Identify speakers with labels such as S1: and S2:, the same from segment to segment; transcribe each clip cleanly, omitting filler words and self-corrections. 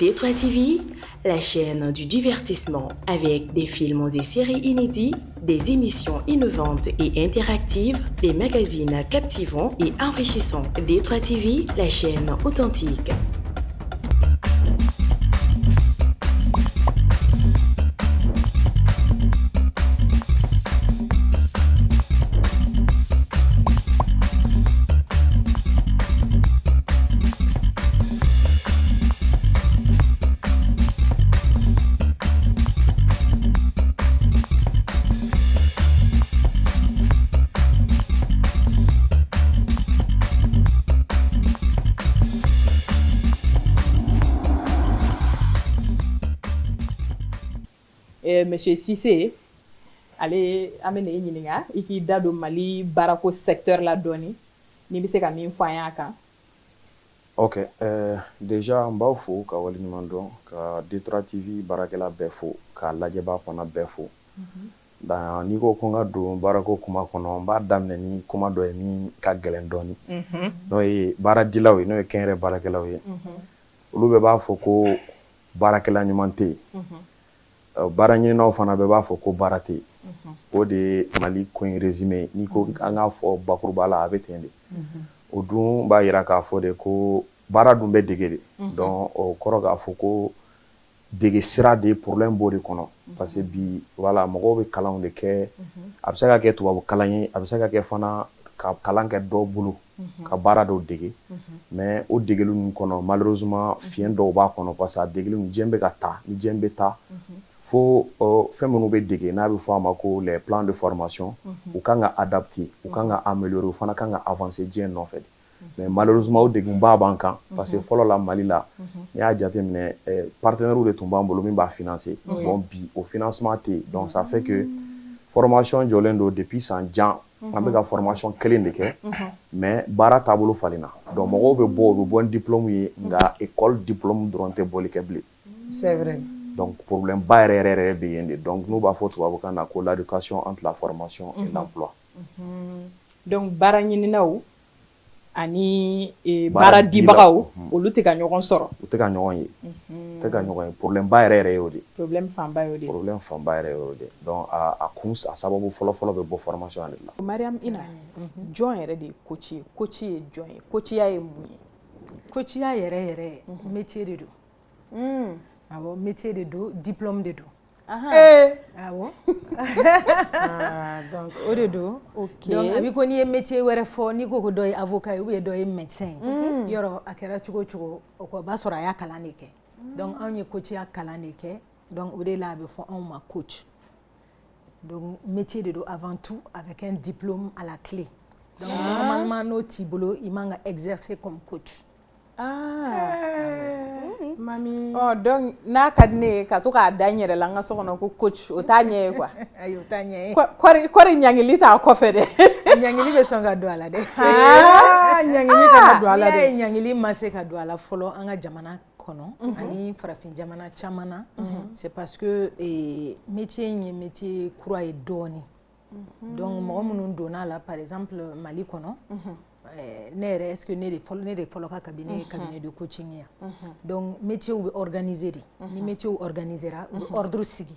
S1: D3 TV, la chaîne du divertissement avec des films et séries inédits, des émissions innovantes et interactives, des magazines captivants et enrichissants. D3 TV, la chaîne authentique.
S2: Monsieur Cissé, allez amener ɲininka i k'i da don Mali baarako secteur la dɔɔni n'i bɛ se ka min fɔ an y'a kan.
S3: Ok, déjà n b'aw fo ka waleɲuman dɔn ka D3 TV baarakɛla bɛɛ fo ka lajɛbaa fana bɛɛ fo. N'i ko ko n ka don baarako kuma kɔnɔ n b'a daminɛ ni kuma dɔ ye min ka gɛlɛn dɔɔni n'o ye baaradilaw ye n'o ye kɛnyɛrɛ baarakɛlaw ye olu bɛɛ b'a fɔ ko baarakɛla ɲuman tɛ yen. Baara ɲininaw fana bɛɛ b'a fɔ ko baara tɛ yen. O de ye Mali ko in résumé n'i ko an k'a fɔ bakuruba la a bɛ ten de. O dun b'a yira k'a fɔ de ko baara dun bɛ dege de. Donc o kɔrɔ k'a fɔ ko dege sira de problème b'o de kɔnɔ. Parce que bi voilà mɔgɔw bɛ kalanw de kɛ a bɛ se ka kɛ tubabu kalan ye a bɛ se ka kɛ fana ka kalan kɛ dɔw bolo ka baara dɔw dege mais o degeli ninnu kɔnɔ malheureusement fiɲɛ dɔw b'a kɔnɔ parce que a degeli ninnu diɲɛ bɛ ka taa ni diɲɛ bɛ taa fo fɛn minnu bɛ dege n'a bɛ fɔ a ma ko les plans de formation u kan ka adapter u kan ka améliorer u fana kan ka avancer diɲɛ nɔfɛ mais malheureusement o degunba b'an kan parce que fɔlɔ la Mali la n'i y'a jateminɛ partenaires de tun b'an bolo min b'a financer bon bi o financement tɛ yen donc ça fait que formation jɔlen don depuis san jan an bɛ ka formation kelen de kɛ mais baara taabolo falenna donc mɔgɔw bɛ bɔ u bɛ bɔ ni diplôme ye nka école diplôme dɔrɔn tɛ bɔli kɛ bilen.
S2: C'est vrai.
S3: Donc problème ba yɛrɛ bɛ yen de donc n'u b'a fɔ tubabukan na ko l'éducation entre la formation et l'emploi.
S2: Donc baara ɲininaw ani baara dibagaw olu tɛ ka ɲɔgɔn sɔrɔ.
S3: U tɛ ka ɲɔgɔn ye. U tɛ ka ɲɔgɔn ye problème ba yɛrɛ y'o de.
S2: Problème fanba y'o de.
S3: Problème fanba yɛrɛ y'o de. Donc a kun a sababu fɔlɔ bɛ bɔ formation de la.
S2: Mariam Ina jɔn yɛrɛ de ye coach ye coach ye jɔn ye coachya ye mun ye.
S4: Coachya yɛrɛ métier de don. Awɔ métier de don diplôme de don. Awɔ. Donc o de don.
S2: Ok.
S4: Donc a bɛ ko n'i ye métier wɛrɛ fɔ n'i ko ko dɔ ye avocat ye ou bien dɔ ye médecin ye yɔrɔ a kɛra cogo cogo o b'a sɔrɔ a y'a kalan de kɛ. Donc anw ye coachya kalan de kɛ donc o de la a bɛ fɔ anw ma coach. Donc métier de don avant tout avec un diplôme à la clé. Donc normalement n'o t'i bolo i man ka exercer comme coach. Mami.
S2: Donc n'a ka di ne ye ka to k'a da n yɛrɛ la n ka so kɔnɔ ko coach o t'a ɲɛ ye quoi.
S4: Ayi o t'a ɲɛ ye.
S2: Kɔri ɲankili t'a kɔfɛ dɛ.
S4: Ɲankili bɛ sɔn ka don a la dɛ.
S2: Ɲankili kana don a la dɛ.
S4: N'i y'a ye ɲankili ma se ka don a la fɔlɔ an ka jamana kɔnɔ ani farafin jamana caman na c'est parce que métier in ye métier kura ye dɔɔni. Donc mɔgɔ minnu donna la par exemple Mali kɔnɔ ne yɛrɛ est-ce que ne de fɔlɔ ka cabinet de coaching ye donc métier bɛ organiser de ni métier organisera u bɛ ordre sigi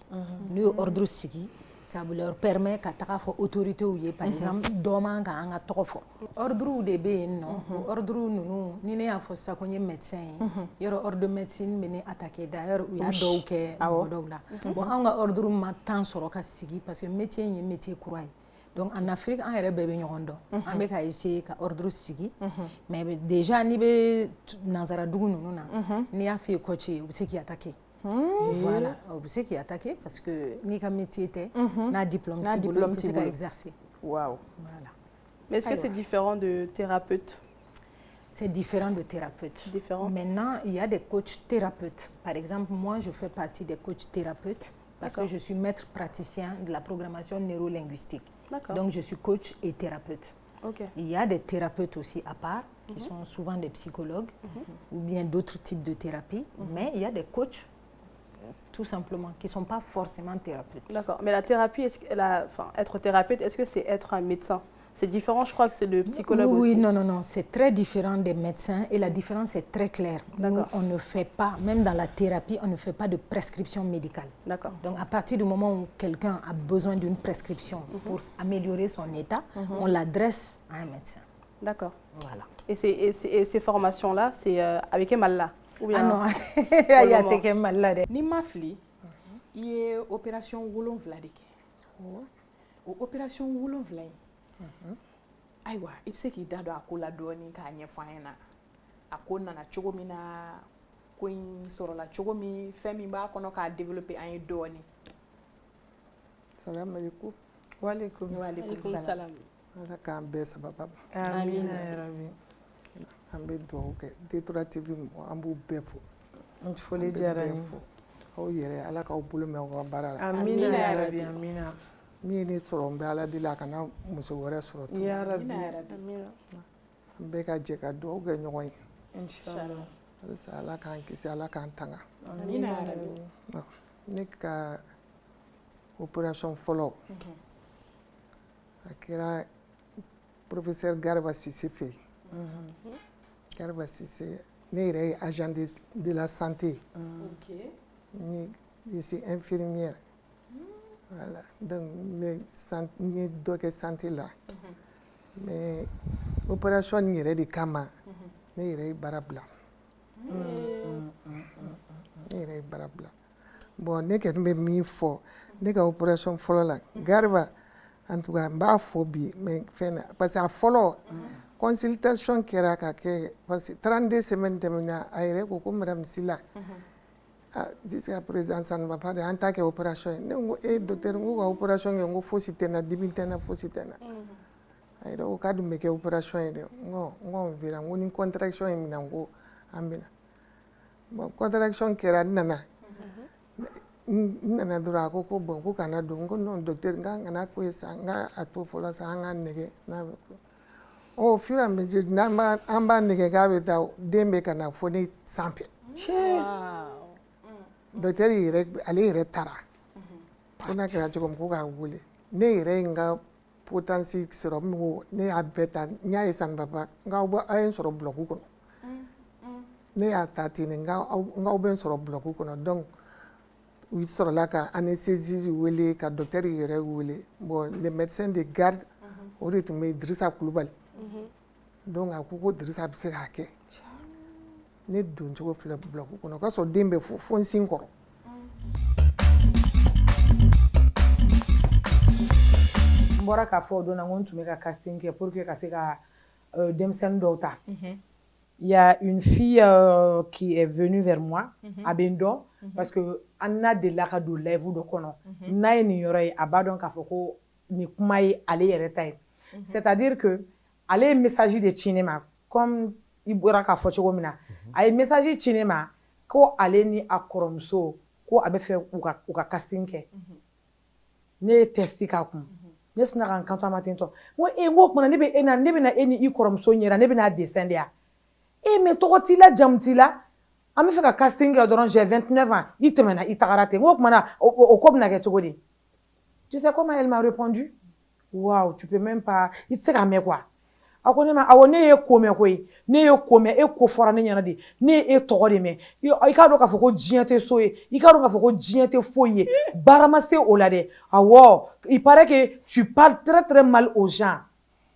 S4: n'u ye ordre sigi ça vous leur permet ka taga fɔ autorités ye par exemple dɔ man ka an ka tɔgɔ fɔ ordres de bɛ yen nɔ ordres ninnu ni ne y'a fɔ sisan ko n ye médecin ye yɔrɔ ordre de médecine bɛ ne attaquer d'ailleurs u y'a dɔw kɛ mɔgɔ dɔw la bon an ka ordre ma temps sɔrɔ ka sigi parce que métier in ye métier kura ye. Donc en Afrique an yɛrɛ bɛɛ bɛ ɲɔgɔn dɔn an bɛ ka essayer ka ordre sigi mais déjà n'i bɛ nanzaradugu ninnu na n'i y'a f'i ye coach ye u bɛ se k'i attaquer. Voilà u bɛ se k'i attaquer parce que n'i ka métier tɛ n'a diplôme t'i bolo i tɛ se ka exercer.
S2: Waouh.
S4: Voilà.
S5: Mais est-ce que c'est différent de thérapeute?
S4: C'est différent de thérapeute.
S5: Différent.
S4: Maintenant, il y a des coachs thérapeutes. Par exemple, moi, je fais partie des coachs thérapeutes parce que je suis maître praticien de la programmation neurolinguistique. Donc, je suis coach et thérapeute.
S5: Okay.
S4: Il y a des thérapeutes aussi à part, qui sont souvent des psychologues ou bien d'autres types de thérapie. Mais il y a des coachs, tout simplement, qui ne sont pas forcément thérapeutes.
S5: D'accord. Mais la thérapie, être thérapeute, est-ce que c'est être un médecin? C'est différent, je crois que c'est le psychologue
S4: oui,
S5: aussi.
S4: Oui, non, c'est très différent des médecins et la différence est très claire. Nous, on ne fait pas, même dans la thérapie, on ne fait pas de prescription médicale.
S5: D'accord.
S4: Donc, à partir du moment où quelqu'un a besoin d'une prescription pour améliorer son état, on l'adresse à un médecin.
S5: D'accord.
S4: Voilà.
S5: Et ces formations-là, c'est avec Emalla ou bien...
S4: Ah non, il y a des malades.
S2: Ni ma fili, il y a opération wolonvla de kɛ. O opération wolonvla in. Ayiwa, I bɛ se k'i da don a ko la dɔɔni k'a ɲɛfɔ an ɲɛna. A ko nana cogo min na, ko in sɔrɔla cogo min, fɛn min b'a kɔnɔ k'a développer an ye dɔɔni.
S6: Salam alaikum.
S5: Wa alaikum salam.
S6: Ala k'an bɛɛ sababa.
S4: Amina ya Rabbi.
S6: An bɛ dugawu kɛ Detora TV an b'u bɛɛ fo.
S4: Foli diyara n ye.
S6: Aw yɛrɛ Ala k'aw bolo mɛn aw ka baara la.
S4: Amina ya Rabbi, amina.
S6: Min ye ne sɔrɔ n bɛ Ala deli a kana muso wɛrɛ sɔrɔ tuguni.
S4: Ya Rabbi.
S6: An bɛɛ ka jɛ ka dugawu kɛ ɲɔgɔn ye.
S4: Inshallah.
S6: Walasa Ala k'an kisi Ala k'an tanga.
S4: Amina ya Rabbi.
S6: Ne ka opération fɔlɔ a kɛra professeur Garba Sise fɛ yen. Garba Sise ne yɛrɛ ye agent de la santé. Je suis infirmière. Voilà. Donc n ye dɔ kɛ santé la. Mais opération nin yɛrɛ de kama ne yɛrɛ ye baara bila. Ne yɛrɛ ye baara bila. Bon ne kɔni bɛ min fɔ ne ka opération fɔlɔ la Garba en tout cas n b'a fɔ bi mais fɛn na parce que a fɔlɔ consultation kɛra ka kɛ parce que 32 semaines tɛmɛna a yɛrɛ ko madame Sila jusqu'à présent ça ne va pas an t'a kɛ opération ye ne ko docteur n ko ka opération kɛ n ko fosi tɛ n na dimi tɛ n na fosi tɛ n na a yɛrɛ ko k'a dun bɛ kɛ opération ye dɛ n ko on verra n ko ni contraction ye minɛ n ko an bɛna bon contraction kɛra n nana dɔrɔn a ko bon ko kana don n ko non docteur n k'an kana ko ye sa n k'a to fɔlɔ sa an k'a nɛgɛ n'a bɛ ko au fur et à mesure n'an b'a nɛgɛ k'a bɛ taa den bɛ ka na fɔ ne sanfɛ docteur yɛrɛ ale yɛrɛ taara ko n'a kɛra cogo min ko k'a wele ne yɛrɛ ye n ka potensi sɔrɔ min ko ne y'a bɛɛ ta n y'a ye san papa n k'aw ye n sɔrɔ bloc kɔnɔ ne y'a ta ten de n k'aw bɛ n sɔrɔ bloc kɔnɔ donc u sɔrɔla ka anesthésie wele ka docteur yɛrɛ wele bon le médecin de garde o de tun bɛ Dirisa Kulubali donc a ko Dirisa bɛ se k'a kɛ ne don cogo filɛ bloc kɔnɔ o ka sɔrɔ den bɛ fo n sin kɔrɔ.
S4: N bɔra k'a fɔ o don na ko n tun bɛ ka casting kɛ pour que ka se ka denmisɛnnin dɔw ta. Il y a une fille qui est venue vers moi à Bendo parce que Anna de la ka do live do kono n'a ye nin yɔrɔ ye a b'a dɔn k'a fɔ ko nin kuma ye ale yɛrɛ ta ye c'est-à-dire que ale ye message de ci ne ma comme i bɔra k'a fɔ cogo min na a ye message ci ne ma ko ale ni a kɔrɔmuso ko a bɛ fɛ u ka casting kɛ ne ye testi k'a kun ne sina ka n kanto a ma ten tɔ n ko kumana ne bɛna e ni i kɔrɔmuso ɲɛra ne bɛna dessin de ya mais tɔgɔ t'i la jamu t'i la an bɛ fɛ ka casting kɛ dɔrɔn j'ai 29 ans i tɛmɛna i tagara ten n ko kumana o ko bɛna kɛ cogo di tu sais comment elle m'a répondu waouh tu peux même pas i tɛ se k'a mɛn quoi a ko ne ma awɔ ne ye ko mɛn koyi ne ye ko mɛn e ko fɔra ne ɲɛna de ne ye e tɔgɔ de mɛn i k'a dɔn k'a fɔ ko diɲɛ tɛ so ye i k'a dɔn k'a fɔ ko diɲɛ tɛ foyi ye baara ma se o la dɛ awɔ il paraît que tu parles très très mal aux gens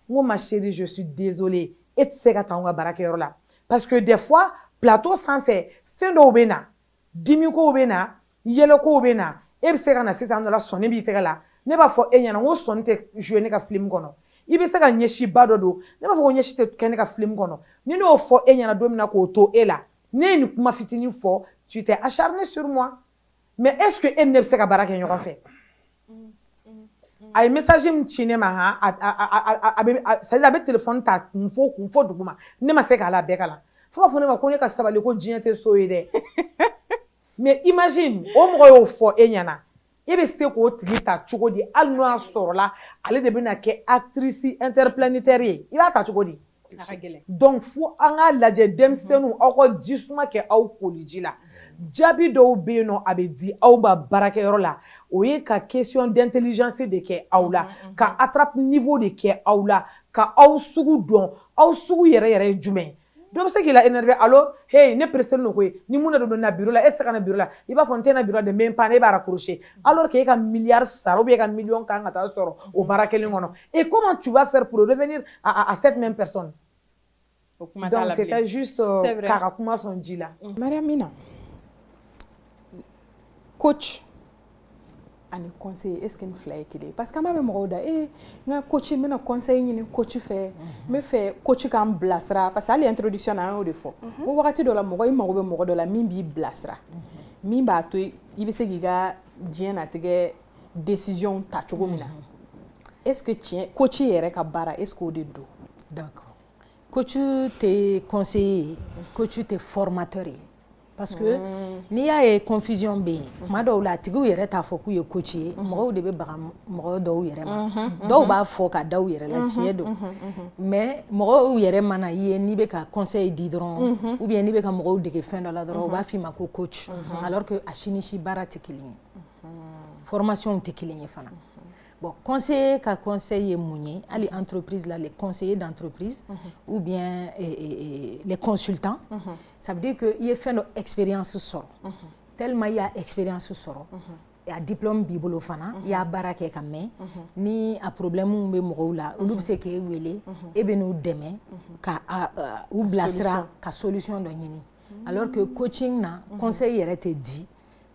S4: n ko ma chérie je suis désolée e tɛ se ka taa an ka baarakɛyɔrɔ la parce que des fois plateau sanfɛ fɛn dɔw bɛ na dimi kow bɛ na yɛlɛkow bɛ na e bɛ se ka na sisan dɔ la sɔnni b'i tɛgɛ la ne b'a fɔ e ɲɛna n ko sɔnni tɛ jouer ne ka film kɔnɔ i bɛ se ka ɲɛsiba dɔ don ne b'a fɔ ko ɲɛsi tɛ kɛ ne ka film kɔnɔ ni ne y'o fɔ e ɲɛna don min na k'o to e la ne ye nin kuma fitinin fɔ tu t'es acharné sur moi mais est-ce que e ni ne bɛ se ka baara kɛ ɲɔgɔn fɛ a ye message min ci ne ma c'est-à-dire a bɛ téléphone ta kun fɔ dugu ma ne ma se k'a la bɛɛ kalan fo b'a fɔ ne ma ko ne ka sabali ko diɲɛ tɛ so ye dɛ mais imagine o mɔgɔ y'o fɔ e ɲɛna e bɛ se k'o tigi ta cogo di hali n'o y'a sɔrɔla ale de bɛna kɛ actrice interplanétaire ye i b'a ta cogo di donc fo an k'a lajɛ denmisɛnninw aw ka jisuma kɛ aw koliji la jaabi dɔw bɛ yen nɔ a bɛ di aw ma baarakɛyɔrɔ la
S7: o ye ka question d'intelligence de kɛ aw la ka attrape niveau de kɛ aw la ka aw sugu dɔn aw sugu yɛrɛ ye jumɛn dɔ bɛ se k'i la énervé allo hey ne pressé no koyi ni mun de don na bureau la e tɛ se ka na bureau la i b'a fɔ n tɛ na bureau de même pas ne b'a raccrocher alors que e ka milliard sara ou bien e ka million kan ka taa sɔrɔ o baara kelen kɔnɔ et comment tu vas faire pour revenir à cette même personne donc c'était juste k'a ka kuma sɔn ji la
S2: Mariamina coach ani conseiller est-ce que ni fila ye kelen ye parce que an b'a mɛn mɔgɔw da n ka coach n bɛna conseil ɲini coach fɛ n bɛ fɛ coach k'an bilasira parce que hali introduction na an y'o de fɔ ko wagati dɔ la mɔgɔ i mago bɛ mɔgɔ dɔ la min b'i bilasira min b'a to i bɛ se k'i ka diɲɛnatigɛ décision ta cogo min na est-ce que tiɲɛ coach yɛrɛ ka baara est-ce que o de don
S4: d'accord coach tɛ conseiller coach tɛ formateur ye parce que n'i y'a ye confusion bɛ yen tuma dɔw la a tigiw yɛrɛ t'a fɔ k'u ye coach ye mɔgɔw de bɛ baga mɔgɔ dɔw yɛrɛ ma dɔw b'a fɔ ka da u yɛrɛ la tiɲɛ don mais mɔgɔw yɛrɛ mana ye n'i bɛ ka conseil di dɔrɔn ou bien n'i bɛ ka mɔgɔw dege fɛn dɔ la dɔrɔn u b'a f'i ma ko coach alors que a si ni si baara tɛ kelen ye formation tɛ kelen ye fana bon conseiller ka conseil ye mun ye hali entreprise la les conseillers d'entreprise ou bien les consultants ça veut dire que i ye fɛn dɔ expérience sɔrɔ tellement i y'a expérience sɔrɔ a diplôme b'i bolo fana i y'a baara kɛ ka mɛn ni a problème bɛ mɔgɔw la olu bɛ se k'e wele e bɛ n'u dɛmɛ ka u bilasira ka solution dɔ ɲini alors que coaching na conseil yɛrɛ tɛ di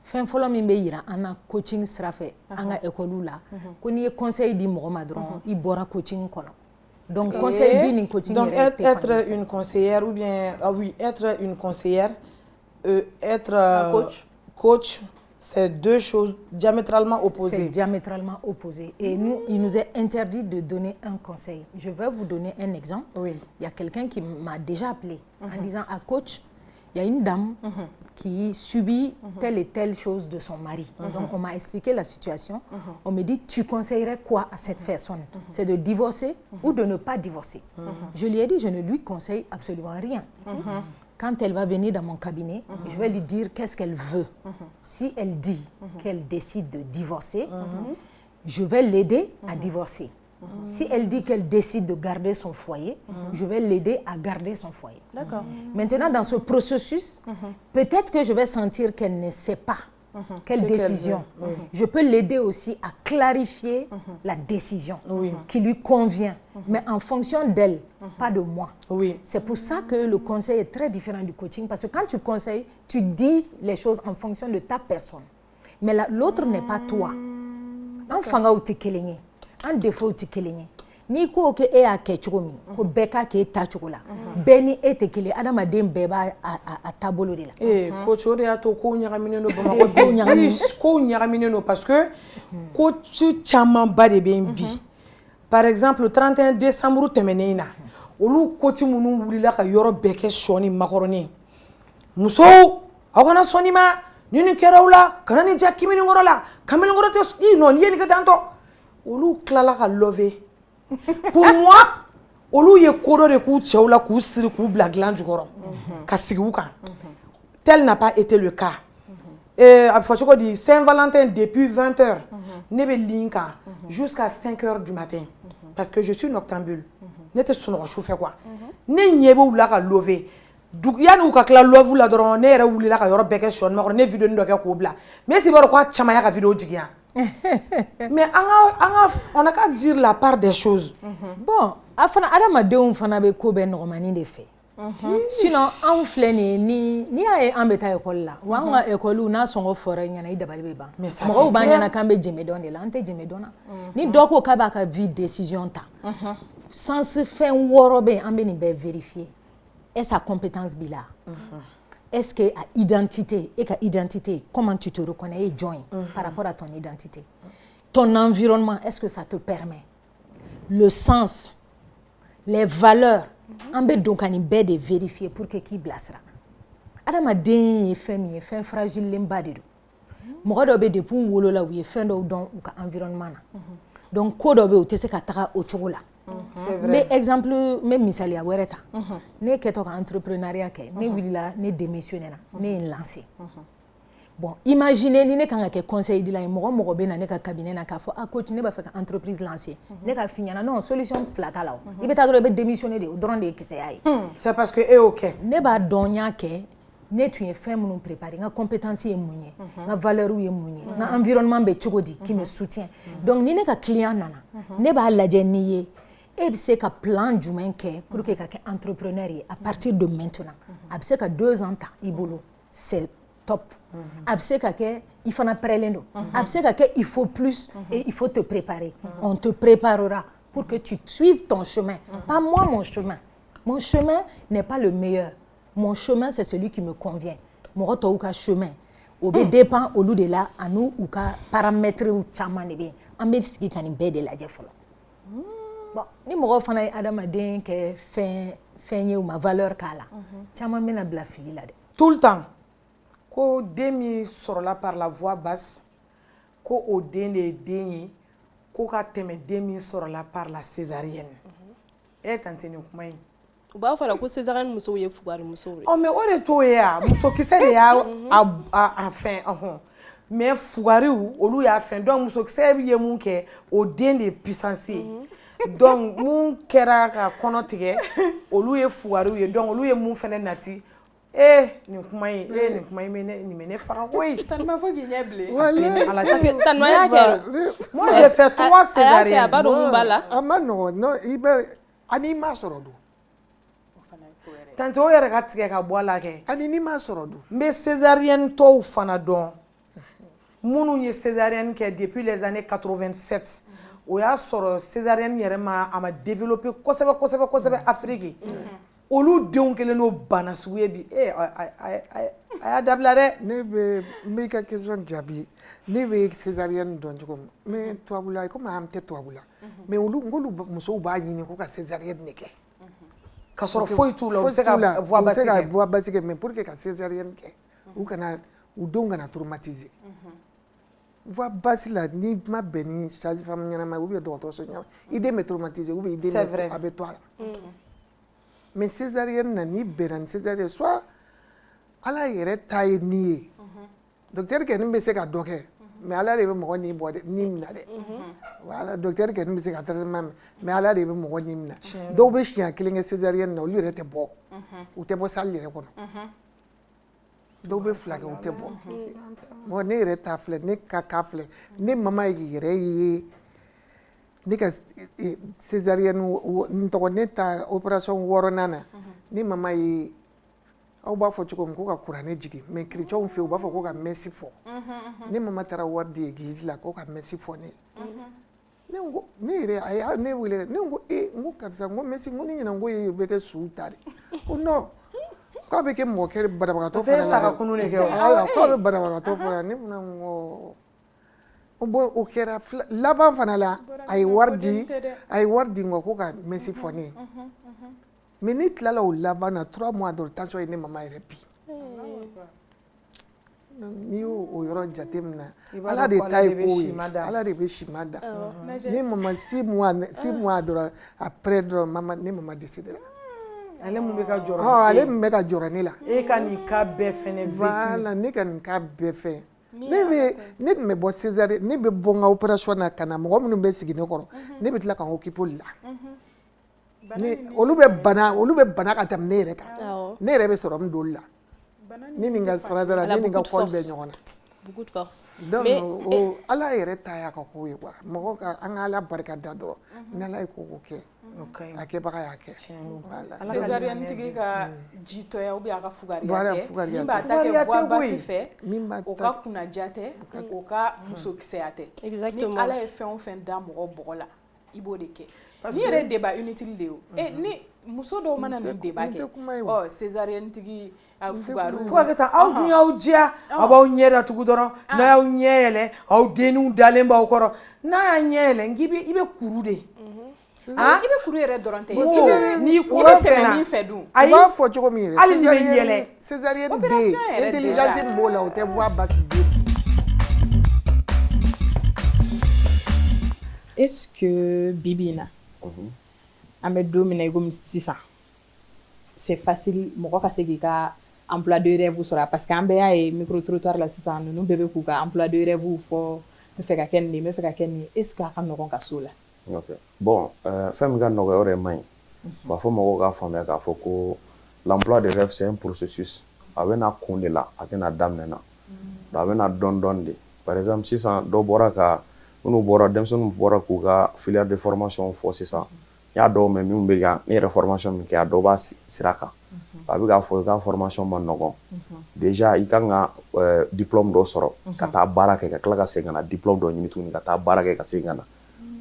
S4: fɛn fɔlɔ min bɛ yira an na coaching sira fɛ an ka école la ko n'i ye conseil di mɔgɔ ma dɔrɔn i bɔra coaching kɔnɔ donc conseil di ni coaching
S7: donc être une conseillère ou bien oui être une conseillère être coach c'est deux choses diamétralement opposées.
S4: C'est diamétralement opposé. Et nous, il nous est interdit de donner un conseil. Je vais vous donner un exemple.
S7: Oui.
S4: Il y a quelqu'un qui m'a déjà appelé en disant à coach, il y a une dame qui subit telle et telle chose de son mari. Donc, on m'a expliqué la situation. On me dit, tu conseillerais quoi à cette personne? C'est de divorcer ou de ne pas divorcer? Je lui ai dit, je ne lui conseille absolument rien. Quand elle va venir dans mon cabinet, je vais lui dire qu'est-ce qu'elle veut. Si elle dit qu'elle décide de divorcer, je vais l'aider à divorcer. Si elle dit qu'elle décide de garder son foyer, je vais l'aider à garder son foyer.
S5: D'accord.
S4: Maintenant, dans ce processus, peut-être que je vais sentir qu'elle ne sait pas quelle décision. Je peux l'aider aussi à clarifier la décision qui lui convient, mais en fonction d'elle, pas de moi. C'est pour ça que le conseil est très différent du coaching, parce que quand tu conseilles, tu dis les choses en fonction de ta personne. Mais l'autre n'est pas toi. En fanga ou tikelenge, en défaut tikelenge. Ni ko ke e a ke cogo min ko bɛɛ ka k'e ta cogo la bɛɛ ni e tɛ kelen adamaden bɛɛ b'a a taabolo de la.
S7: Coach o de y'a to kow ɲagaminen don Bamakɔ kow ɲagaminen don parce que coach camanba de bɛ yen bi par exemple 31 décembre tɛmɛnen na olu coach minnu wulila ka yɔrɔ bɛɛ kɛ sɔ ni makɔrɔni musow aw kana sɔn nin ma ni nin kɛra aw la kana nin ja kamalenkɔrɔ la kamalenkɔrɔ tɛ i nɔ nin ye nin kɛ tan tɔ olu tilala ka lever. Pour moi, olu ye ko dɔ de k'u cɛw la k'u siri k'u bila dilan jukɔrɔ ka sigi u kan tel n'a pas été le cas a bɛ fɔ cogo di Saint-Valentin depuis 20h ne bɛ ligne kan jusqu'à 5h du matin parce que je suis noctambule ne tɛ sunɔgɔ su fɛ quoi ne ɲɛ bɛ u la ka lever yanni u ka tila love la dɔrɔn ne yɛrɛ wulila ka yɔrɔ bɛɛ kɛ sɔɔni makɔrɔ ne vidéo dɔ kɛ k'o bila mais si b'a dɔn k'a caman y'a ka vidéo jigiya. Mais on n'a qu'à dire la part des choses.
S4: Bon, afana adamadenw fana bɛ ko bɛɛ nɔgɔmani de fɛ. Sinon anw filɛ nin ye ni y'a ye an bɛ taa école la wa an ka école n'a sɔngɔ fɔra i ɲɛna i dabali bɛ ban. Mɔgɔw b'an ɲɛna k'an bɛ jɛmɛdɔn de la an tɛ jɛmɛdɔn na. Ni dɔ ko k'a b'a ka vie décision ta sens fɛn 6 bɛ yen an bɛ nin bɛɛ vérifier. Est-ce sa compétence b'i la? Est-ce que à identité et qu'à identité, comment tu te reconnais et join par rapport à ton identité? Ton environnement, est-ce que ça te permet? Le sens, les valeurs, on peut donc en de vérifier pour que qui blasera. Adamaden ye fɛn min ye fɛn fragilenba de don. Mɔgɔ dɔ bɛ depuis u wolola u ye fɛn dɔw dɔn u ka environnement na. Donc ko dɔ bɛ u tɛ se ka taga o cogo la. Mais exemple, même misaliya wɛrɛ ta. Ne kɛtɔ ka entrepreneuriat kɛ, ne wulila ne démissionné na, ne ye n lancé. bon imaginez ni ne kan ka kɛ conseil di la ye mɔgɔ bɛ na ne ka cabinet na k'a fɔ coach ne b'a fɛ ka entreprise lancer ne ka fi ɲɛna non solution fila t'a la i bɛ taa dɔrɔn i bɛ démissionner de o dɔrɔn de ye kisɛya ye
S7: c'est parce que e y'o kɛ
S4: ne b'a dɔn n y'a kɛ ne tun ye fɛn minnu préparer n ka compétence ye mun ye n ka valeur ye mun ye n ka environnement bɛ cogo di qui me soutient donc ni ne ka client nana ne b'a lajɛ n'i ye e bɛ se ka plan jumɛn kɛ pour que ka kɛ entrepreneur ye à partir de maintenant a bɛ se ka 2 ans ta i bolo c'est top a bɛ se ka kɛ i fana prêlen don a bɛ se ka kɛ il faut plus et il faut te préparer on te préparera pour que tu suives ton chemin pas moi mon chemin n'est pas le meilleur mon chemin c'est celui qui me convient mɔgɔ tɔw ka chemin o bɛ dépend olu de la ani u ka paramètres caman de bɛ yen an bɛ sigi ka nin bɛɛ de lajɛ fɔlɔ bon ni mɔgɔ fana ye adamaden kɛ fɛn ye u ma valeur k'a la caman bɛna bila fili la dɛ
S7: tout le temps ko den min sɔrɔla par la voie basse ko o den de ye den ye ko ka tɛmɛ den min sɔrɔla par la césarienne e tante nin kuma in
S5: u b'a fɔ ko césarienne musow ye fugari musow ye
S7: mais o de t'o ye a musokisɛ de y'a fɛn mais fugariw olu y'a fɛn donc musokisɛ ye mun kɛ o den de ye puissance ye donc mun kɛra ka kɔnɔ tigɛ olu ye fugariw ye donc olu ye mun fɛnɛ nati nin kuma in bɛ ne faga koyi
S2: Tanima fɔ k'i ɲɛ bilen
S5: parce que Tanima y'a kɛ
S7: moi j'ai fait 3 césariennes
S5: a b'a dɔn mun b'a la
S6: a ma nɔgɔn non i bɛ ani m'a sɔrɔ dun
S7: tante o yɛrɛ ka tigɛ ka bɔ a la kɛ
S6: ani ni m'a sɔrɔ dun
S7: n bɛ césarienne tɔw fana dɔn minnu ye césarienne kɛ depuis les années 87 o y'a sɔrɔ césarienne yɛrɛ a ma développer kosɛbɛ Afrique olu denw kelen n'o bana sugu ye bi a y'a dabila dɛ
S6: ne bɛ n b'i ka question jaabi ne bɛ césarienne dɔn cogo min mais tubabula komi an tɛ tubabula mais olu musow b'a ɲini ko ka césarienne de kɛ
S7: ka sɔrɔ foyi t'u la u bɛ se ka
S6: voie basse kɛ mais pour que ka césarienne kɛ u denw kana traumatiser voie basse la ni ma bɛn ni sage-femme ɲɛnama ou bien dɔgɔtɔrɔso ɲɛnama i den bɛ traumatiser ou bien i den a bɛ to a la mais césarienne na ni bɛnna ni césarienne soit ala yɛrɛ ta ye ni ye docteur kɛni bɛ se ka dɔ kɛ mais ala de bɛ mɔgɔ ni bɔ ni minɛ dɛ voilà docteur kɛni bɛ se ka traitement mais ala de bɛ mɔgɔ ni minɛ dɔw bɛ siɲɛ kelen kɛ césarienne na olu yɛrɛ tɛ bɔ u tɛ bɔ salle yɛrɛ kɔnɔ dɔw bɛ fila kɛ u tɛ bɔ bon ne yɛrɛ ta filɛ ne ka cas filɛ ne mama yɛrɛ ye ne ka césarienne n tɔgɔ ne ta opération 6nan na ne mama ye aw b'a fɔ cogo min ko ka kuranɛ jigin mais chrétienw fɛ u b'a fɔ ko ka messe fɔ ne mama taara wari di église la ko ka messe fɔ ne ne ko ne yɛrɛ a y'a ne wele ne ko n ko karisa n ko messe n ko ne ɲɛna ko ye bɛ kɛ su ta de ko non k'a bɛ kɛ mɔgɔ kɛ banabagatɔ fana la
S7: saga kunu de kɛ
S6: k'a bɛ banabagatɔ fana ne fana ko bon o kɛra laban fana la a ye wari di n ko ko ka messe fɔ ne ye mais ne tilala o laban na 3 mois dɔrɔn tension ye ne mama yɛrɛ bi n'i y'o yɔrɔ jate minɛ ala de ta ye ko ye ala de bɛ sima da ne mama 6 mois dɔrɔn après dɔrɔn ne mama décédé
S7: ale mun bɛ ka jɔrɔ
S6: ale mun bɛ ka jɔrɔ ne la
S7: e ka nin cas bɛɛ fɛnɛ vécu
S6: voilà ne ka nin cas bɛɛ fɛ ne tun bɛ bɔ césarienne ne bɛ bɔ n ka opération na ka na mɔgɔ minnu bɛ sigi ne kɔrɔ ne bɛ tila ka n occuper olu la olu bɛ bana ka tɛmɛ ne yɛrɛ kan ne yɛrɛ bɛ sɔrɔ min don olu la ne ni n ka sarada la ne ni n ka fɔli bɛ ɲɔgɔn na donc ala yɛrɛ ta y'a ka ko ye quoi mɔgɔ ka an ka ala barika da dɔrɔn ni ala ye ko kɛ a kɛbaga y'a kɛ
S2: césarienne tigi ka jitɔya ou bien a ka fugariya tɛ
S6: fugariya
S2: min b'a ta kɛ voie basse fɛ o ka kunnaja tɛ o ka musokisɛya tɛ ni ala ye fɛn o fɛn da mɔgɔ bɔgɔ la i b'o de kɛ ni yɛrɛ ye débat inutile de ye ni muso dɔw mana nin débat kɛ césarienne tigi a fugariw
S7: fo ka kɛ tan aw dun y'aw diya aw b'aw ɲɛ datugu dɔrɔn n'a y'aw ɲɛ yɛlɛ aw denninw dalen b'aw kɔrɔ n'a y'a ɲɛ yɛlɛ i bɛ kuru de
S2: i bɛ kuru yɛrɛ dɔrɔn tɛ
S7: n'i kuru
S2: tɛmɛ min fɛ dun
S6: a b'a fɔ cogo min yɛrɛ
S7: hali n'i bɛ yɛlɛ
S6: césarienne den intelligence min b'o la o tɛ voie basse den
S2: est-ce que bibi in na an bɛ don min na i komi sisan c'est facile mɔgɔ ka se k'i ka emploi de rêve sera parce qu'an bɛɛ y'a ye micro trottoir la sisan ninnu bɛɛ bɛ k'u ka emploi de rêve fɔ n bɛ fɛ ka kɛ nin n bɛ fɛ ka kɛ nin est ce que a ka nɔgɔn ka s'o la.
S3: Ok bon fɛn min ka nɔgɔya o de man ɲi b'a fɔ mɔgɔw k'a faamuya k'a fɔ ko l'emploi de rêve c'est un processus a bɛ na kun de la a tɛna daminɛ na a bɛ na dɔɔni dɔɔni de par exemple sisan dɔ bɔra ka denmisɛnninw bɔra k'u ka filière de formation fɔ sisan n y'a dɔw mɛn minnu bɛ ka ne yɛrɛ formation min kɛ a dɔw b'a sira kan a bɛ k'a fɔ i ka formation ma nɔgɔn déjà i kan ka diplôme dɔ sɔrɔ ka taa baara kɛ ka tila ka segin ka na diplôme dɔ ɲini tuguni ka taa baara kɛ ka segin ka na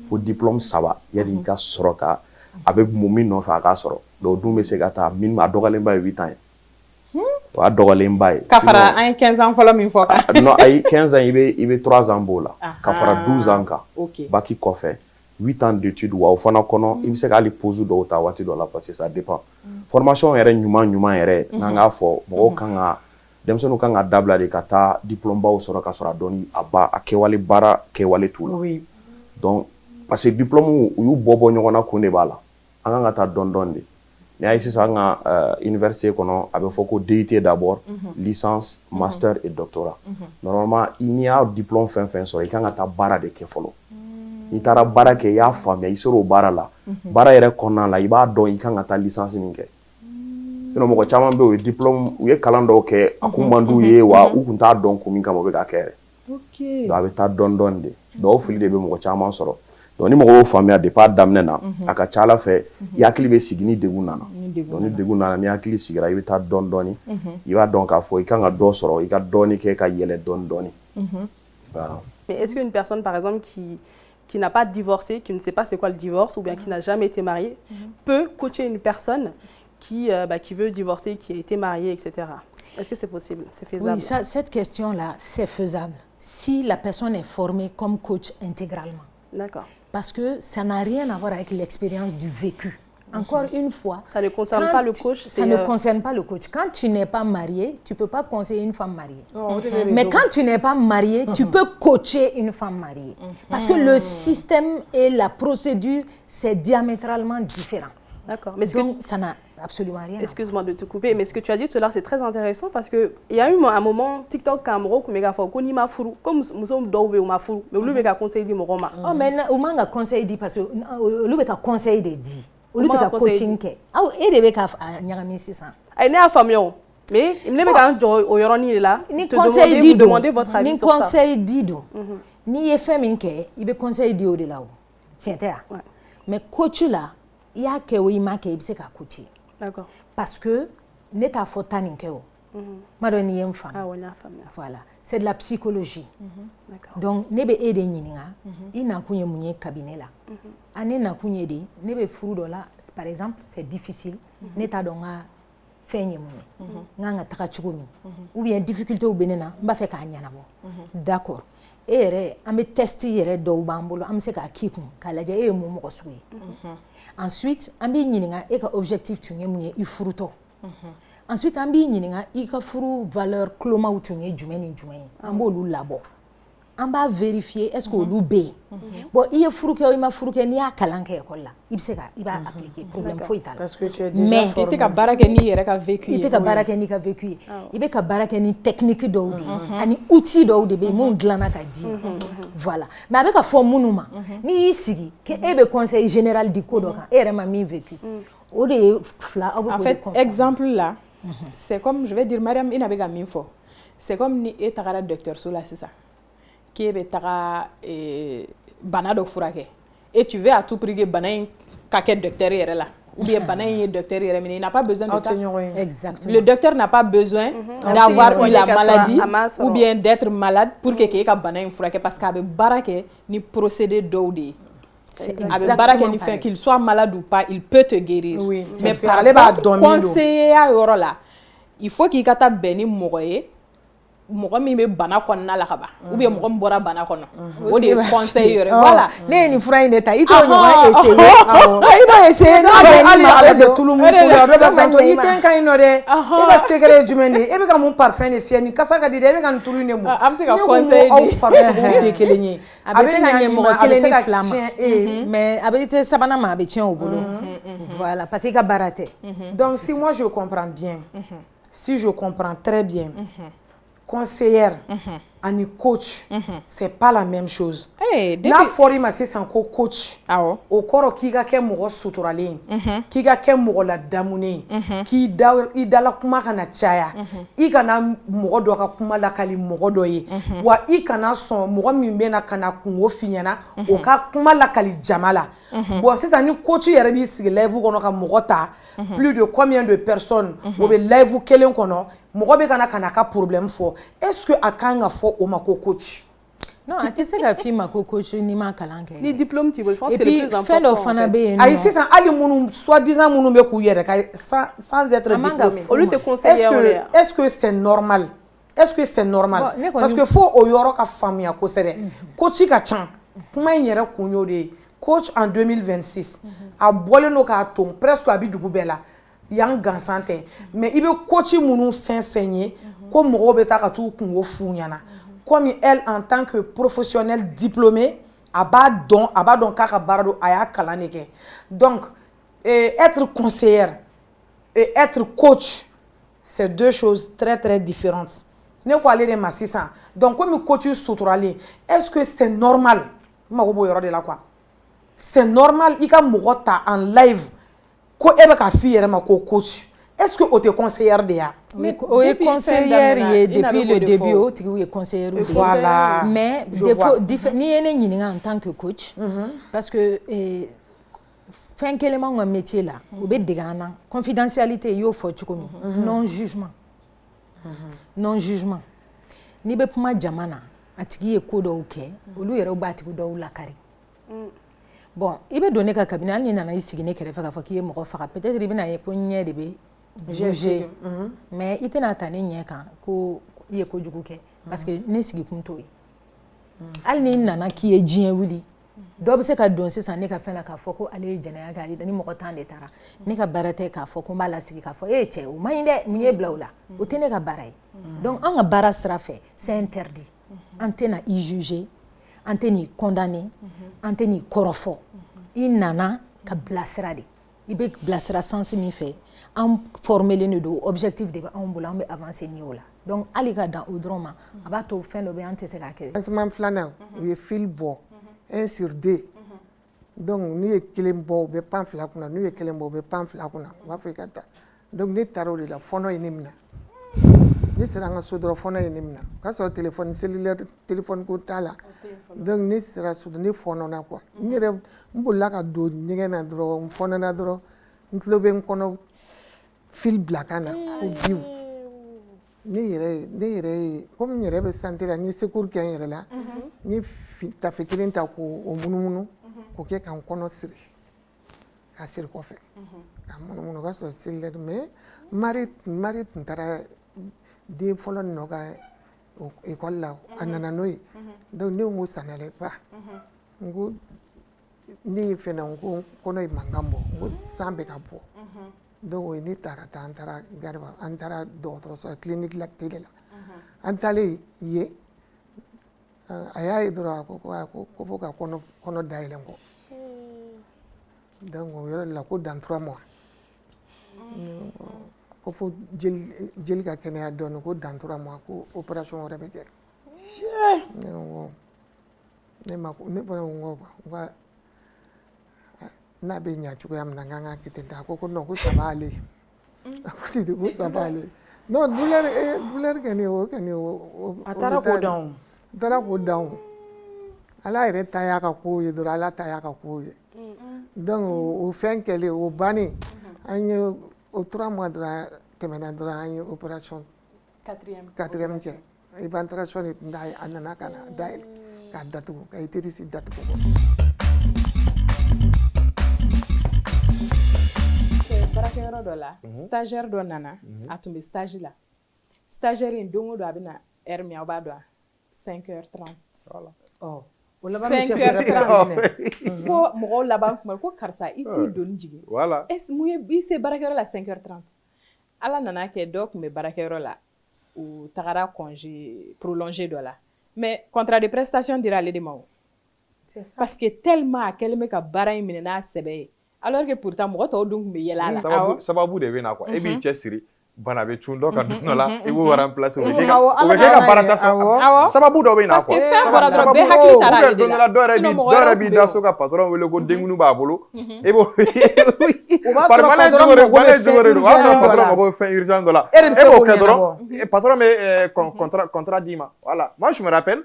S3: fo diplôme 3 yani i ka sɔrɔ ka a bɛ mun min nɔfɛ a k'a sɔrɔ donc dun bɛ se ka taa minimum a dɔgɔyalenba ye 8 ans ye o y'a dɔgɔyalenba ye
S2: ka fara an ye 15 ans fɔlɔ min fɔ kan
S3: non ayi 15 ans i bɛ 3 ans b'o la ka fara 12 ans kan bac kɔfɛ 8 ans d'études wa o fana kɔnɔ i bɛ se ka hali pause dɔw ta waati dɔ la parce que ça dépend formation yɛrɛ ɲuman yɛrɛ n'an k'a fɔ mɔgɔw kan ka denmisɛnninw kan ka dabila de ka taa diplôme baw sɔrɔ ka sɔrɔ a dɔnni a kɛwale baara kɛwale t'u la donc parce que diplôme u y'u bɔ ɲɔgɔn na kun de b'a la an kan ka taa dɔɔni dɔɔni de n'i y'a ye sisan an ka université kɔnɔ a bɛ fɔ ko DUT d'abord licence master et doctorat normalement n'i y'a diplôme fɛn fɛn sɔrɔ i kan ka taa baara de kɛ fɔlɔ n'i taara baara kɛ i y'a faamuya i sera o baara la baara yɛrɛ kɔnɔna la i b'a dɔn i kan ka taa licence min kɛ sinon mɔgɔ caman bɛ yen u ye diplôme u ye kalan dɔw kɛ a kun man d'u ye wa u kun t'a dɔn kun min kama u bɛ k'a kɛ yɛrɛ donc a bɛ taa dɔɔni dɔɔni de donc o fili de bɛ mɔgɔ caman sɔrɔ donc ni mɔgɔw y'o faamuya depuis a daminɛ na a ka ca Ala fɛ i hakili bɛ sigi ni degun nana donc ni degun nana ni hakili sigira i bɛ taa dɔɔni dɔɔni i b'a dɔn k'a fɔ i kan ka dɔ sɔrɔ i ka dɔɔni kɛ ka yɛlɛ dɔɔni dɔɔni voilà.
S5: Mais est-ce qu'une personne par exemple qui n'a pas divorcé, qui ne sait pas c'est quoi le divorce ou bien qui n'a jamais été mariée peut coacher une personne qui veut divorcer, qui a été mariée, etc. Est-ce que c'est possible? C'est faisable?
S4: Oui, cette question-là, c'est faisable si la personne est formée comme coach intégralement.
S5: D'accord.
S4: Parce que ça n'a rien à voir avec l'expérience du vécu. Encore une fois,
S5: ça ne concerne pas le coach.
S4: Ça ne concerne pas le coach. Quand tu n'es pas marié, tu ne peux pas conseiller une femme mariée. Mais quand tu n'es pas marié, tu peux coacher une femme mariée. Parce que le système et la procédure, c'est diamétralement différent.
S5: D'accord.
S4: Donc, ça n'a absolument rien.
S5: Excuse-moi de te couper, mais ce que tu as dit tout à l'heure, c'est très intéressant parce qu'il y a eu un moment, TikTok, Cameroun, comme nous sommes doués ou ma fou, mais lui, il a conseillé de Moroma.
S4: Oh, mais il a conseillé de parce que lui, il a conseillé de dire. Lui, il a coaching. Ah, et il a 600.
S5: Il est à famille. Mais il n'est pas au Yoroni là. Ni conseil dit demander votre avis sur ça. Ni
S4: conseil dit ni effet minke, il be conseil dit de là. Tiens, mais coach là, il y a que oui ma que il se ka coacher.
S5: D'accord.
S4: Parce que n'est ta faute ninke o. Madoni une femme.
S5: Ah, on a femme.
S4: Voilà, c'est de la psychologie.
S5: D'accord.
S4: Donc ne be aider nyinga, ina kunye munye cabinet là. Ane na kunye de, ne be furu do là, par exemple, c'est difficile. Ne ta donga fenye munye. Nganga taka chukumi. Ou bien difficulté ou benena, mba fe ka nyana bo. D'accord. Et on me tester yere do bambolo, on me se ka kiku, ka laje e mo mo suyi. Ensuite, on be nyinga e ka objectif tunye munye i furuto. Ensuite, on be nyinga i ka furu valeur cloma ou tunye jumeni jumeni. On bo lu labo. On va vérifier est-ce que lu be. Bon, il y a furu ke o ma furu ke ni a kalan ke école là. Il se ka il va appliquer problème fo itala.
S7: Parce que tu es déjà formé.
S2: Mais il te ka baraka ni yere ka vécu.
S4: Il te ka baraka ni ka vécu. Il be ka baraka ni technique do di. Ani outil do de be mon glana ka di. Voilà. Mais avec a forme munuma. Ni isigi ke e be conseil général di ko do kan. E ma mi vécu. O de fla
S2: en fait, exemple là, c'est comme je vais dire Mariam ina be ka min fo. C'est comme ni e tagara docteur so là c'est ça. Qui est bana do furake et tu veux à tout prix que bana kake docteur yere là ou bien bana est docteur yere mais il n'a pas besoin de ça.
S4: Exactement.
S2: Le docteur n'a pas besoin d'avoir eu la maladie ou bien d'être malade pour que ka bana furake parce qu'abe barake ni procédé d'odi. Avec barake ni fait qu'il soit malade ou pas, il peut te guérir.
S7: Oui.
S2: Mais par le conseiller à yoro là, il faut qu'il kata beni moye mɔgɔ min bɛ bana kɔnɔna la ka ban ou bien mɔgɔ min bɔra bana kɔnɔ o de ye conseil yɛrɛ voilà
S4: ne ye nin fura in de ta i t'o ɲɔgɔn essayer i b'a essayer n'a bɛ ni ma ale de tulu mun tulu la dɔ bɛ
S7: tantôt i tɛ ka ɲi nɔ dɛ e ka secret ye jumɛn de ye e bɛ ka mun parfum de fiyɛ nin kasa ka di dɛ e bɛ ka nin tulu in de mun
S2: an bɛ se ka conseil di
S7: aw farisogo tɛ kelen ye
S4: a bɛ se ka ɲɛ mɔgɔ kelen ni fila ma mais a bɛ se sabanan ma a bɛ tiɲɛ o bolo voilà parce que i ka baara tɛ.
S7: Donc si moi je comprends bien si je comprends très bien, conseillère ani coach, c'est pas la même chose. N'a fɔra I ma sisan ko coach, o kɔrɔ k'i ka kɛ mɔgɔ suturalen k'i ka kɛ mɔgɔ ladamunen k'i dala kuma kana caya I kana mɔgɔ dɔ ka kuma lakali mɔgɔ dɔ ye wa I kana sɔn mɔgɔ min bɛna kana kungo f'i ɲɛna o ka kuma lakali jama la bon sisan ni coach yɛrɛ b'i sigi live kɔnɔ ka mɔgɔ ta plus de combien de personnes o bɛ live kelen kɔnɔ mɔgɔ bɛ kana ka problème fɔ est-ce que a kan ka fɔ o ma ko coach?
S4: Non, a tɛ se ka f'i ma ko coach ni ma kalan kɛ.
S5: Ni diplôme t'i bolo, je pense que c'est le plus important.
S4: Et puis fɛn dɔ fana bɛ yen nɔ.
S7: Ayi sisan hali minnu soi-disant minnu bɛ k'u yɛrɛ ka sans être diplômé.
S5: Olu tɛ conseillère.
S7: Est-ce que c'est normal? Est-ce que c'est normal? Parce que fo o yɔrɔ ka faamuya kosɛbɛ. Coach ka ca. Kuma in yɛrɛ kun y'o de ye. Coach en 2026 a bɔlen don k'a ton presque a bɛ dugu bɛɛ la. Yan gansan tɛ. Mais I bɛ coach minnu fɛn ye ko mɔgɔw bɛ taa ka t'u kungo f'u ɲɛna. Comme elle, en tant que professionnelle diplômée, a b'a dɔn k'a ka baara don a y'a kalan de kɛ. Donc, être conseillère et être coach, c'est deux choses très très différentes. Ne ko ale de ma sisan. Donc, comme coach suturalen, est-ce que c'est normal? Mago b'o yɔrɔ de la quoi. C'est normal I ka mɔgɔ ta en live ko e bɛ ka f'i yɛrɛ ma ko coach. Est-ce que o tɛ conseillère de ya?
S4: O ye conseillère ye depuis le début o tigi ye conseillère de.
S7: Voilà.
S4: Mais ni ye ne ɲininka en tant que coach parce que fɛn kelen b'anw ka métier la o bɛ dege an na confidentialité i y'o fɔ cogo min non jugement non jugement n'i bɛ kuma jama na a tigi ye ko dɔw kɛ olu yɛrɛ b'a tigi dɔw lakari bon I bɛ don ne ka cabinet hali ni nana I sigi ne kɛrɛfɛ k'a fɔ k'i ye mɔgɔ faga peut-être I bɛna ye ko ɲɛ de bɛ juger mais I tɛna ta ne ɲɛ kan ko I ye kojugu kɛ parce que ne sigi kun t'o ye hali ni nana k'i ye diɲɛ wuli dɔ bɛ se ka don sisan ne ka fɛn la k'a fɔ ko ale ye jɛnɛya kɛ ale ni mɔgɔ tan de taara ne ka baara tɛ k'a fɔ ko n b'a lasigi k'a fɔ cɛ o man ɲi dɛ mun ye bila o la o tɛ ne ka baara ye donc an ka baara sira fɛ c'est interdit an tɛna I juger an tɛ n'i condamner an tɛ n'i kɔrɔfɔ I nana ka bilasira de I bɛ bilasira sens min fɛ an formelen de don objectif de bɛ anw bolo an bɛ avancer ni o la donc hali ka dan o dɔrɔn ma a b'a to fɛn dɔ bɛ an tɛ se k'a kɛ.
S6: Lancement filanan u ye fil bɔ 1 sur 2 donc n'u ye kelen bɔ u bɛ pan fila kunna n'u ye kelen bɔ u bɛ pan fila kunna u b'a fɔ I ka taa donc ne taara o de la fɔnɔ ye ne minɛ ne sera an ka so dɔrɔn fɔnɔ ye ne minɛ o k'a sɔrɔ téléphone cellulaire téléphone ko t'a la donc ne sera so ne fɔnɔna quoi n yɛrɛ n bolila ka don ɲɛgɛn na dɔrɔn n fɔnɔna dɔrɔn n tulo bɛ n kɔnɔ fil bila kan na ko biw ne yɛrɛ ye comme n yɛrɛ bɛ santé la n ye secours kɛ n yɛrɛ la n ye tafe kelen ta k'o munumunu k'o kɛ ka n kɔnɔ siri ka siri kɔfɛ ka munumunu o ka sɔrɔ seli la mais mari tun taara den fɔlɔ nɔ ka école la a nana n'o ye donc ne ko ça n'allait pas n ko ne ye fɛnɛ n ko kɔnɔ ye mankan bɔ n ko san bɛ ka bɔ donc o ye ne ta ka taa an taara Garba an taara dɔgɔtɔrɔso clinique la télé la an taalen ye a y'a ye dɔrɔn a ko fo ka kɔnɔ dayɛlɛ n kɔ donc o yɔrɔ de la ko dans 3 mois ko fo jeli ka kɛnɛya dɔɔnin ko dans 3 mois ko opération wɛrɛ bɛ kɛ ne fana ko n'a bɛ ɲɛ cogoya min na n kan ka kɛ ten a ko non ko ça va aller a ko ten ko ça va aller non douleur kɔni o kɔni o
S7: a taara k'o dan o
S6: a taara k'o dan o ala yɛrɛ ta y'a ka kow ye dɔrɔn ala ta y'a ka kow ye donc o fɛn kɛlen o bannen an ye o 3 mois dɔrɔn tɛmɛna dɔrɔn an ye opération 4e kɛ éventuration de tun t'a ye a nana ka na dayɛlɛ k'a datugu ka utérus datugu
S2: baarakɛyɔrɔ dɔ la stagiaire dɔ nana a tun bɛ stage la stagiaire in don o don a bɛ na heure min aw b'a dɔn 5h30
S7: o laban bɛ chef de rédaction
S2: fo mɔgɔw laban kuma ko karisa I t'i doni jigin est-ce mun ye I se baarakɛyɔrɔ la 5h30 ala nana kɛ dɔ tun bɛ baarakɛyɔrɔ la u tagara congé prolongé dɔ la mais contrat de prestation dira ale de ma o parce que tellement a kɛlen bɛ ka baara in minɛ n'a sɛbɛ ye alors que pourtant mɔgɔ tɔw dun tun bɛ yɛlɛ a la
S3: sababu de bɛ na quoi e b'i cɛ siri bana bɛ cun dɔ ka don dɔ la i b'o remplacer o bɛ kɛ ka baara ta sababu dɔ bɛ na quoi don dɔ la dɔ yɛrɛ b'i da so ka patron wele ko denkunu b'a bolo e b'o parfois jogo de don o b'a sɔrɔ patron mago bɛ fɛn urgent dɔ la e b'o kɛ dɔrɔn patron bɛ contrat d'i ma voilà moi je me rappelle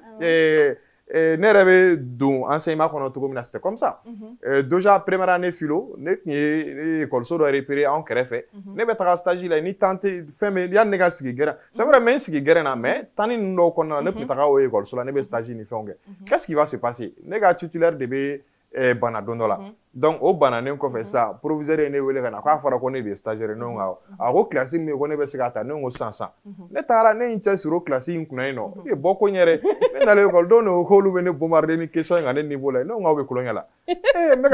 S3: ne yɛrɛ bɛ don enseignement kɔnɔ cogo min na c'était comme ça déjà première année philo ne tun ye école so dɔ repéré anw kɛrɛfɛ ne bɛ taga stage la ni temps tɛ fɛn bɛ yanni ne ka sigi gɛrɛn c'est vrai mais n sigi gɛrɛn na mais temps ni ninnu dɔw kɔnɔna na ne tun bɛ taga o école so la ne bɛ stage ni fɛnw kɛ qu'est-ce qui va se passer ne ka titulaire de bɛ bana don dɔ la donc o bananen kɔfɛ sa proviseur ye ne wele ka na k'a fɔra ko ne de ye stagiaire ne ko a ko classe min ko ne bɛ se ka ta ne ko san ne taara ne n cɛsiri o classe in kunna yen nɔ e bɔ ko n yɛrɛ ne nalen école dɔw k'olu bɛ ne bombarder ni question in kan ne niveau la ne ko aw bɛ kulonkɛ la n bɛ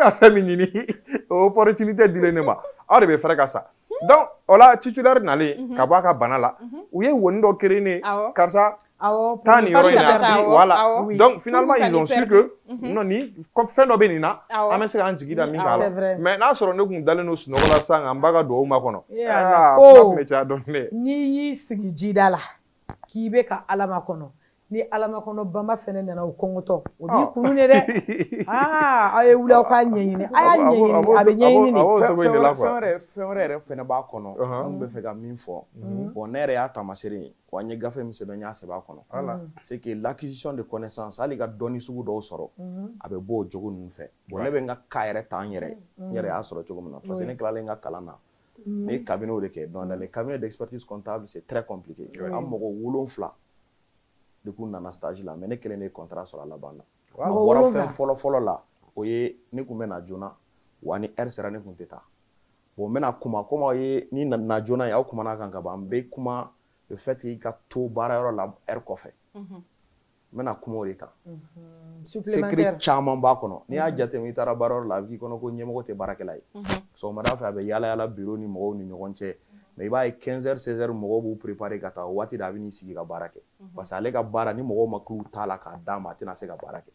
S3: ka fɛn min ɲini o opportunité dilen ne ma aw de bɛ fɛrɛ ka sa donc o la titulaire nalen ka bɔ a ka bana la u ye woni dɔ créer ne karisa taa nin yɔrɔ in na voilà donc finalement ils ont su que non ni comme fɛn dɔ bɛ nin na an bɛ se k'an jigi da min k'a la mais n'a sɔrɔ ne tun dalen don sunɔgɔ la sisan n b'a ka dugawu ma kɔnɔ kuma tun bɛ caya dɔɔnin dɛ
S7: n'i y'i sigi jida la k'i bɛ ka Ala makɔnɔ ni Ala makɔnɔ bama fɛnɛ nana o kɔngɔtɔ o b'i kunu de dɛ aw ye wuli aw k'a ɲɛɲini a y'a ɲɛɲini a bɛ ɲɛɲini de
S3: fɛn wɛrɛ yɛrɛ fɛnɛ b'a kɔnɔ an bɛ fɛ ka min fɔ bon ne yɛrɛ y'a taamasere ye wa n ye gafe min sɛbɛn n y'a sɛbɛn a kɔnɔ c'est que l'acquisition de connaissance hali ka dɔnni sugu dɔw sɔrɔ a bɛ bɔ o jogo ninnu fɛ bon ne bɛ n ka cas yɛrɛ ta n yɛrɛ y'a sɔrɔ cogo min na parce que ne tilalen n ka kalan na ne ye cabinet o de kɛ donc dans les cabinets d'expertise comptable c'est très compliqué an mɔgɔ 7 de kun nana stage la mais ne kelen de contrat sɔrɔ a laban na a bɔra fɛn fɔlɔ la o ye ne kun bɛ na joona wa ni heure sera ne kun tɛ taa bon n bɛna kuma comme aw ye ni na joona ye aw kumana kan ka ban n bɛ kuma le fait que i ka to baarayɔrɔ la heure kɔfɛ n bɛna kuma o de kan secret caman b'a kɔnɔ n'i y'a jateminɛ i taara baarayɔrɔ la a bɛ k'i kɔnɔ ko ɲɛmɔgɔ tɛ baarakɛla ye sɔgɔmada fɛ a bɛ yaala yaala bureau ni mɔgɔw ni ɲɔgɔn cɛ mais i b'a ye 15h 16h mɔgɔw b'u préparer ka taa o waati de a bɛ n'i sigi ka baara kɛ parce que ale ka baara ni mɔgɔw ma k'u t'a la k'a d'a ma a tɛna se ka baara kɛ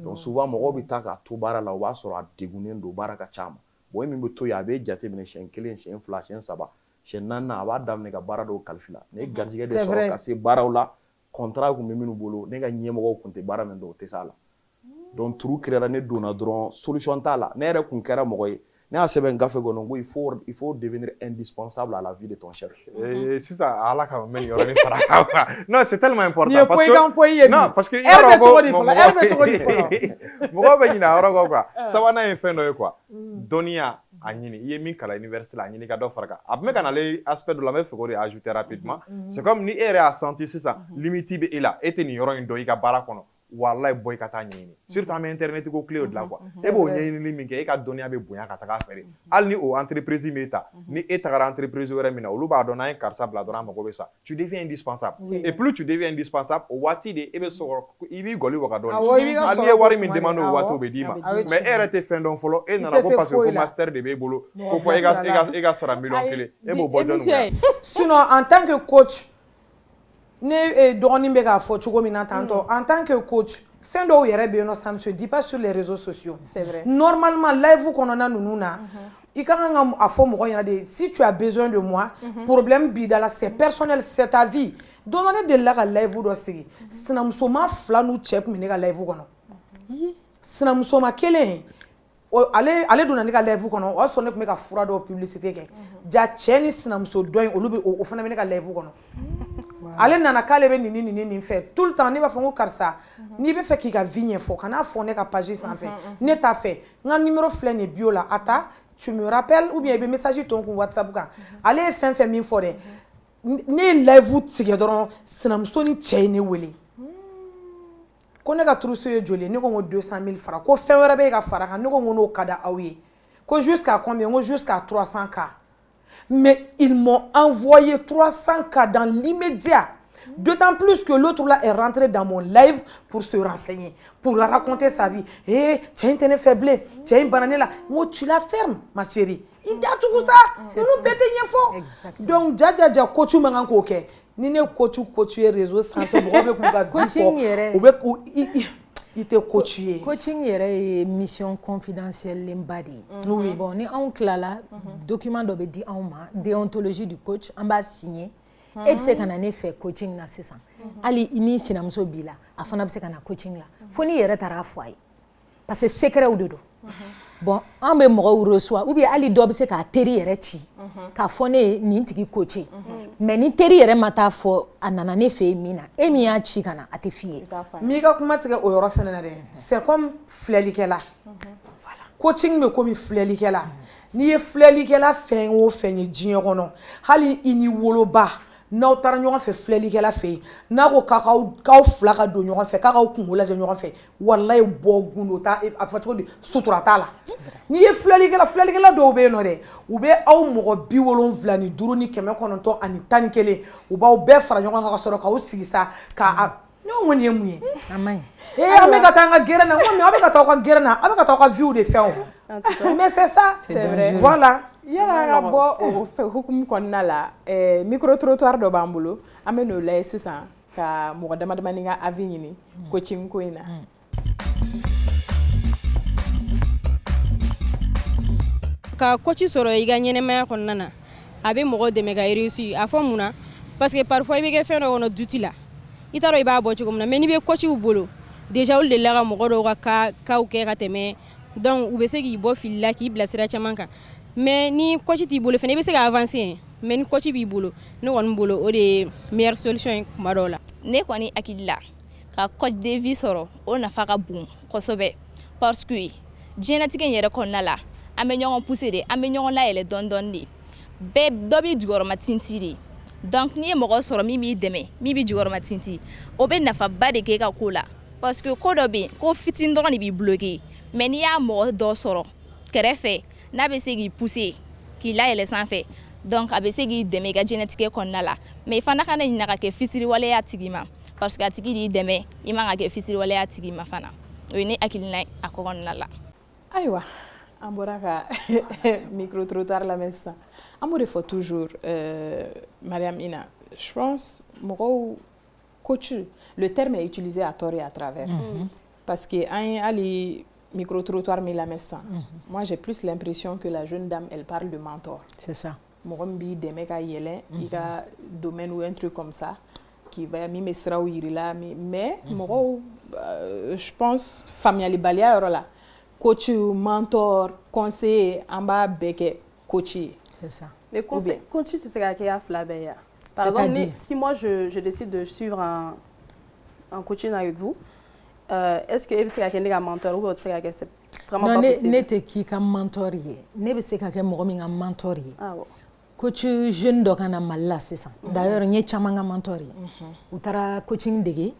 S3: donc souvent mɔgɔw bɛ taa k'a to baara la o b'a sɔrɔ a degunnen don baara ka ca ma bon min bɛ to yen a bɛ jateminɛ siɲɛ 1 siɲɛ 2 siɲɛ 3 siɲɛ 4 a b'a daminɛ ka baara dɔw kalifi la ne garijɛgɛ de sɔrɔ ka se baaraw la contrat kun bɛ minnu bolo ne ka ɲɛmɔgɔw kun tɛ baara min dɔn o tɛ s'a la donc turu créera ne donna dɔrɔn solution t'a la ne yɛrɛ kun kɛra mɔgɔ ye ne y'a sɛbɛn gafe kɔnɔ ko il faut devenir indispensable à la vie de ton chef sisan ala ka mɛn yɔrɔnin fara non c'est tellement important parce que non parce que mɔgɔ bɛ ɲinɛ a yɔrɔ kɔ quoi sabanan ye fɛn dɔ ye quoi dɔnniya a ɲini i ye min kalan université la a ɲini ka dɔ fara kan a tun bɛ ka nale aspect dɔ la n bɛ fɛ k'o de ajouter rapidement c'est comme ni e yɛrɛ y'a senti sisan limite bɛ e la e tɛ nin yɔrɔ in dɔn i ka baara kɔnɔ wallahi bɔ i ka taa ɲɛɲini surtout an bɛ internet ko clé o de la quoi e b'o ɲɛɲinili min kɛ e ka dɔnniya bɛ bonya ka taga fɛ hali ni o entreprise m'e ta ni e tagara entreprise wɛrɛ min na olu b'a dɔn n'an ye karisa bila dɔrɔn an mago bɛ sa tu deviens indispensable et plus tu deviens indispensable o waati de e bɛ sɔrɔ i b'i gɔli waga dɔɔni hali ni ye wari min demande o waati o bɛ d'i ma mais e yɛrɛ tɛ fɛn dɔn fɔlɔ e nana ko parce que ko master de b'e bolo ko fɔ e ka sara miliyɔn 1 e b'o bɔ jɔnni
S7: sinon en tant que coach ne dɔgɔnin bɛ k'a fɔ cogo min na tantôt en tant que coach fɛn dɔw yɛrɛ bɛ yen nɔ ça ne se dit pas sur les réseaux sociaux
S2: c'est vrai
S7: normalement live kɔnɔna ninnu na i ka kan ka a fɔ mɔgɔ ɲɛna de si tu as besoin de moi problème b'i da la c'est personnel c'est ta vie don dɔ ne delila ka live dɔ sigi sinamusoma 2 n'u cɛ tun bɛ ne ka live kɔnɔ sinamusoma 1 ale donna ne ka live kɔnɔ o y'a sɔrɔ ne tun bɛ ka fura dɔw publicité kɛ ja cɛ ni sinamuso dɔ in olu bɛ o fana bɛ ne ka live kɔnɔ ale nana k'ale bɛ nin fɛ tout le temps ne b'a fɔ ko karisa n'i bɛ fɛ k'i ka vie ɲɛfɔ kana fɔ ne ka page sanfɛ ne t'a fɛ n ka numéro filɛ nin bio la a ta tu me rappelles ou bien i bɛ message to n kun WhatsApp kan ale ye fɛn fɛn min fɔ dɛ ne ye live tigɛ dɔrɔn sinamuso ni cɛ ye ne wele ko ne ka trousse ye joli ne ko n ko 200 000 fara ko fɛn wɛrɛ bɛ ka fara kan ne ko n ko n'o ka di aw ye ko jusqu'à combien n ko jusqu'à 300K mais ils m'ont envoyé 300K dans l'immédiat. D'autant plus que l'autre là est rentré dans mon live pour se renseigner, pour raconter sa vie. Eh, tu as une télé faible, tu as une banane là. Moi, tu la fermes, ma chérie. Il dit tout ça. Nous pété une fois. Donc, dja coach mangan koke. Ni ne coach réseau sans faire beaucoup de coaching. i tɛ coach ye.
S4: Coaching yɛrɛ ye mission confidentielle lenba de ye. Oui. Bon ni anw tilala document dɔ bɛ di anw ma déontologie du coach an b'a signer. E bɛ se ka na ne fɛ coaching na sisan. Hali ni sinamuso b'i la a fana bɛ se ka na coaching la. Fo ni yɛrɛ taara fɔ a ye. Parce que secret de don. Bon an bɛ mɔgɔw reçoit ou bien hali dɔ bɛ se k'a teri yɛrɛ ci k'a fɔ ne ye nin tigi coacher. Mais ni teri yɛrɛ ma taa fɔ a nana ne fɛ yen min na e min y'a ci ka na a tɛ f'i ye.
S7: M'i ka kuma tigɛ o yɔrɔ fɛnɛ na dɛ. C'est comme filɛlikɛla. Voilà. Coaching bɛ komi filɛlikɛla. N'i ye filɛlikɛla fɛn o fɛn ye diɲɛ kɔnɔ hali i ni woloba n'aw taara ɲɔgɔn fɛ filɛlikɛla fɛ yen n'a ko k'aw fila ka don ɲɔgɔn fɛ k'aw kungo lajɛ ɲɔgɔn fɛ walayi bɔ gundo ta a fɔ cogo di sutura t'a la n'i ye filɛlikɛla dɔw bɛ yen nɔ dɛ u bɛ aw mɔgɔ 75 ni 911 u b'aw bɛɛ fara ɲɔgɔn kan ka sɔrɔ k'aw sigi sa ka ɲɔgɔn kɔni ye mun ye
S4: a man ɲi
S7: an bɛ ka taa an ka gɛrɛn na n ko aw bɛ ka taa aw ka gɛrɛn na aw bɛ ka taa aw ka vie de fɛn o mais c'est ça
S2: c'est vrai
S7: voilà.
S2: Yala ka bɔ o hukumu kɔnɔna la micro trottoir dɔ b'an bolo an bɛ n'o lajɛ sisan ka mɔgɔ damadamani ka avis ɲini coaching ko in na.
S8: Ka coach sɔrɔ i ka ɲɛnɛmaya kɔnɔna na a bɛ mɔgɔ dɛmɛ ka réussir a fɔ mun na parce que parfois i bɛ kɛ fɛn dɔ kɔnɔ duti la i t'a dɔn i b'a bɔ cogo min na mais n'i bɛ coachw bolo déjà olu delila ka mɔgɔ dɔw ka kaw kɛ ka tɛmɛ donc u bɛ se k'i bɔ fili la k'i bila sira caman kan. Mais ni coach t'i bolo fɛnɛ i bɛ se ka avancer mais ni coach b'i bolo ne kɔni bolo o de ye meilleure solution ye kuma dɔw la.
S9: Ne kɔni hakili la ka coach de vie sɔrɔ o nafa ka bon kosɛbɛ parce que diɲɛlatigɛ in yɛrɛ kɔnɔna la an bɛ ɲɔgɔn pousser de an bɛ ɲɔgɔn layɛlɛ dɔɔni dɔɔni de bɛɛ dɔ b'i jukɔrɔma tinti de donc n'i ye mɔgɔ sɔrɔ min b'i dɛmɛ min b'i jukɔrɔma tinti o bɛ nafaba de kɛ ka ko la parce que ko dɔ bɛ yen ko fitinin dɔrɔn de b'i bloquer mais n'i y'a mɔgɔ dɔ sɔrɔ kɛrɛfɛ n'a bɛ se k'i pousser k'i layɛlɛ sanfɛ donc a bɛ se k'i dɛmɛ i ka diɲɛlatigɛ kɔnɔna la mais i fana kana ɲinɛ ka kɛ fitiriwaleya tigi ma parce que a tigi de y'i dɛmɛ i man ka kɛ fitiriwaleya tigi ma fana o ye ne hakilina ye a ko kɔnɔna la.
S2: Ayiwa an bɔra ka micro trottoir lamɛn sisan an b'o de fɔ toujours Mariam Ina je pense mɔgɔw coach le terme est utilisé à tort et à travers parce que an ye hali micro-trottoir mais la messa. Moi, j'ai plus l'impression que la jeune dame, elle parle de mentor.
S4: C'est ça.
S2: Moi, je des mecs à yélen, il y a domaine ou un truc comme ça, qui va me sera ou là, mais moi, je pense, famille balia là, coach, mentor, conseiller, en bas bec, coacher.
S4: C'est ça.
S5: Mais conseil, coach, c'est ce qu'il y a flabeya. Par exemple, si moi je décide de suivre un coaching avec vous, est-ce que c'est quelqu'un qui mentor ou c'est vraiment
S4: non,
S5: pas possible?
S4: Non, ne qui ka mentor ye. Ne c'est quelqu'un mɔgɔ min ka mentor ye. Ah ouais. Coach jeune dɔ kana Mali la sisan. D'ailleurs n ye caman ka mentor ye. U taara coaching dege.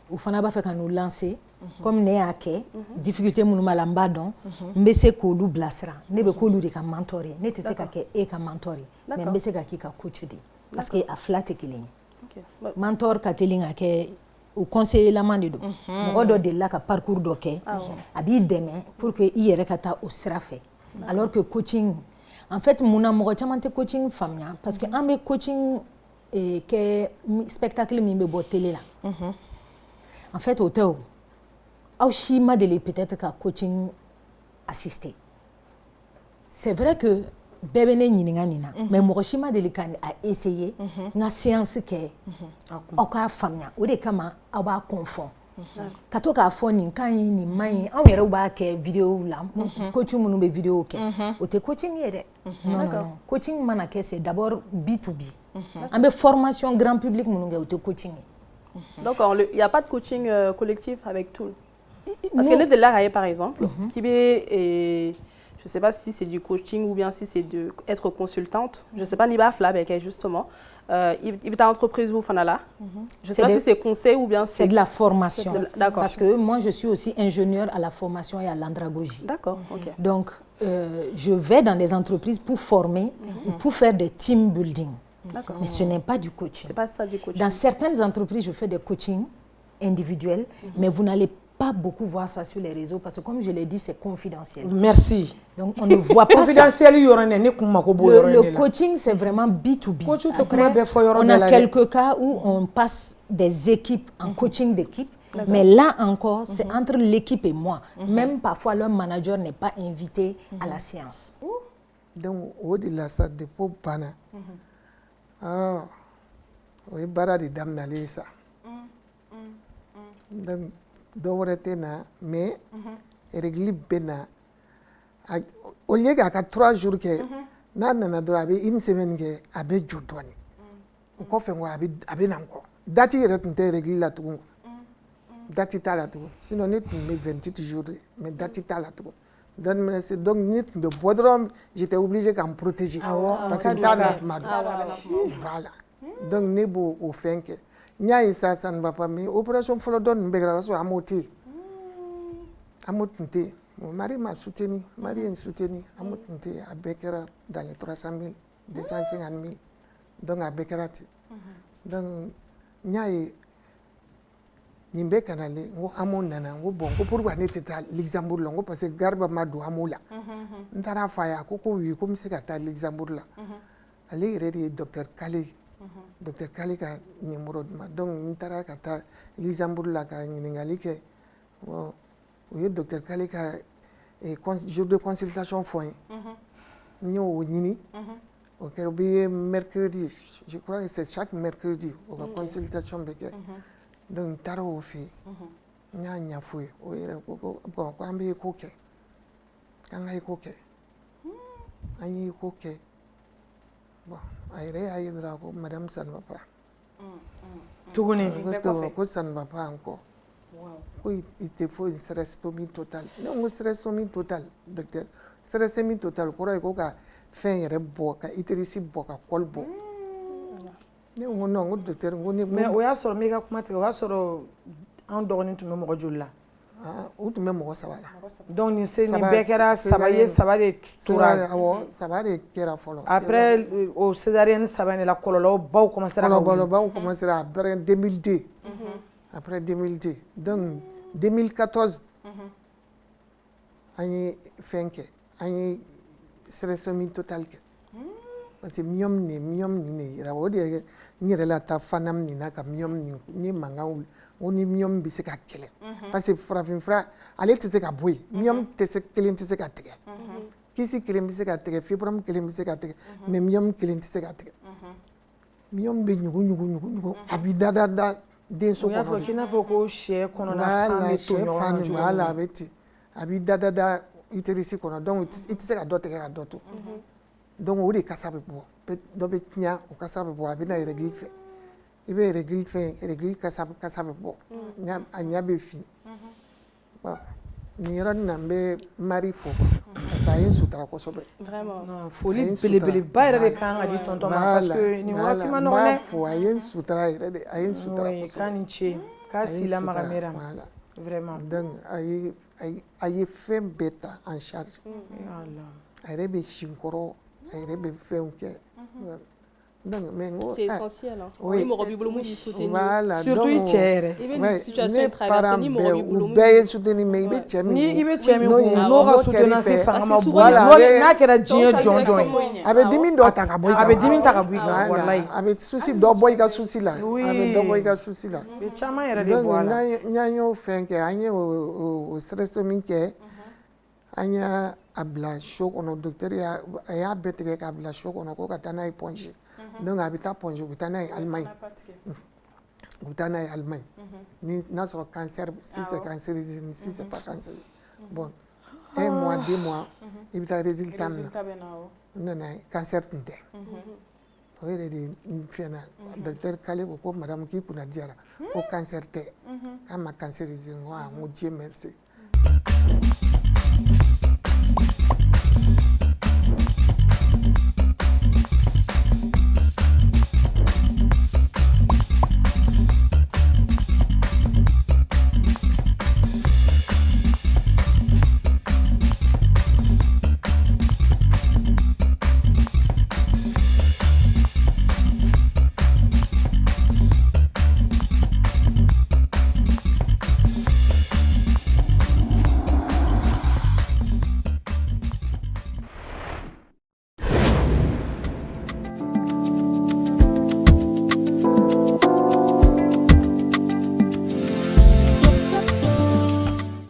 S4: U fana b'a fɛ ka nous lancer. Comme ne y'a kɛ difficulté minnu b'a la n b'a dɔn. N bɛ se k'olu bilasira. Ne bɛ k'olu de ka mentor ye. Ne tɛ se ka kɛ e ka mentor ye. Mais n bɛ se ka k'i ka coach de. Parce que a fila tɛ kelen ye. Mentor ka teli ka kɛ o conseiller laman de don mɔgɔ dɔ delila ka parcours dɔ kɛ a b'i dɛmɛ pour que i yɛrɛ ka taa o sira fɛ alors que coaching en fait munna mɔgɔ caman tɛ coaching faamuya parce que an bɛ coaching kɛ spectacle min bɛ bɔ télé la en fait o tɛ o aw si ma deli peut-être ka coaching assister c'est vrai que bɛɛ bɛ ne ɲininka nin na mais mɔgɔ si ma deli ka a essayer n ka séance kɛ aw k'a faamuya o de kama aw b'a confond ka to k'a fɔ nin ka ɲi nin man ɲi anw yɛrɛw b'a kɛ vidéo la coach minnu bɛ vidéo kɛ o tɛ coaching ye dɛ non non coaching mana kɛ c'est d'abord B2B an bɛ formation grand public minnu kɛ o tɛ coaching ye
S5: donc il y a pas de coaching collectif avec tout parce que ne de là par exemple qui bɛ je ne sais pas si c'est du coaching ou bien si c'est d'être consultante. Je ne sais pas ni baf là avec justement. Il est en entreprise ou fanala. Je ne sais pas si c'est conseil ou bien
S4: c'est de la formation.
S5: D'accord.
S4: Parce que moi je suis aussi ingénieure à la formation et à l'andragogie.
S5: D'accord. OK.
S4: Donc je vais dans des entreprises pour former ou pour faire des team building. D'accord. Mais ce n'est pas du coaching.
S5: C'est pas ça du coaching.
S4: Dans certaines entreprises je fais des coachings individuels mais vous n'allez pas beaucoup voir ça sur les réseaux parce que comme je l'ai dit c'est confidentiel.
S7: Merci.
S4: Donc on ne voit pas
S7: confidentiel
S4: le coaching c'est vraiment B2B. Après, on a quelques cas où on passe des équipes en coaching d'équipe Mais là encore, c'est entre l'équipe et moi. Même parfois, leur manager n'est pas invité à la séance.
S6: Donc, au-delà de ça, dépôt bana. Oui, bara de damnale ça. Donc, d'aujourd'hui, mais régli bena. Au lieu qu'à 3 jours que n'a nana droit une semaine que abe jodoni. Au quoi fait moi abe nanko. Dati est régli la tout. Dati ta la tout. Sinon net mais 28 jours mais dati ta la tout. Donc net de bodrom j'étais obligé qu'à me protéger parce que t'as voilà. Donc nebo au fin que nya ça ne va pas mais opération follow donne begra so amoté. Amoté. Mon mari m'a soutenu, Marie m'a soutenu, à Bekera dans les 300 000, 250 000. Donc à Bekera. Donc, Niaï, Nimbe Kanale, Amon Nana, bon, pour Luxembourg, parce que Garba Madou Amoula. Ntara Faya, Koko, comme c'est qu'à Luxembourg là. Allez, il docteur Kali. Docteur Kali, numéro de ma. Donc, Ntara Kata, Luxembourg là, Ningalike. Oui, docteur Kalika, jour de consultation foin. Nous au Nini. Ok, mercredi. Je crois que c'est chaque mercredi au consultation beke. Donc taro fi. Nya foué. Oui, bon, quand bien coquet. Quand il coquet. Aïe coquet. Bon, aïe drago, madame ça ne va pas.
S7: Tout connaît.
S6: Parce que ça ne va pas encore. Oui, il te faut une stresstomie totale. Non, stresstomie totale, docteur. Stresstomie totale, quoi, il faut faire un bon, il te réussit bon, col bon. Non, docteur,
S7: mais on a sur méga comment tu vas sur en dormant tout le monde aujourd'hui là.
S6: Ou tu même moi ça va là.
S7: Donc ni c'est ni bekera ça va de tourage.
S6: Ça va de kera follow.
S7: Après au césarienne ça va la cololo ba commencer à
S6: commencer à après 2002. Après 2002. Donc 2014 ani fenke ani stressomie totale ke. Parce que miom ni la wodi ni relata fanam ni na ka miom ni manga oni miom bi se ka kele. Parce que frafin fra ale te se ka boy miom te se kelen te se ka tege. Kisi kelen bi se ka tege fibrom kelen bi se ka tege mais miom kelen te se ka tege. Miom be nyugu abidada den so
S7: ko kina fo ko she kono na fami to no
S6: wala beti abidada iterisi kono donc it se ka dote ka doto. Donc o de kasabe bo do be nya o kasabe bo abi na régler fait ibe régler kasabe bo nya anya be fi ba ni ran na be mari fo ça yin sutra ko sobe
S5: vraiment
S7: folie belebele ba ira de kan adi tonton parce que ni wati ma no ne
S6: fo ayin sutra ira de ayin sutra ko
S7: kan nche ka sila magamera vraiment
S6: donc ay fait bêta en charge
S7: Allah
S6: ay be shinkoro
S5: c'est essentiel. Oui,
S6: voilà.
S7: Surtout il tient.
S5: Une situation traversée, ni mon boulot.
S6: Ni
S7: ibe tiami no ga soutenir ces femmes ma voilà na kera jinye jonjon
S6: avec 10 000 dollars ta boy
S7: avec 10 000 ta boy wallahi
S6: avec souci do boy ga souci là avec do boy ga souci là
S7: be chama era de voilà
S6: nyanyo fenke anye o stress to minke anya abla shock on docteur ya beteke ka abla shock on ko katana iponje donc habita ponje utana Allemagne utana Allemagne ni na sur cancer si c'est cancer si c'est pas cancer bon 1 mois 2 mois il y a résultat non cancer tinte oui de final docteur Kale ko madame ki kuna diara o cancer te kama cancer ngo Dieu merci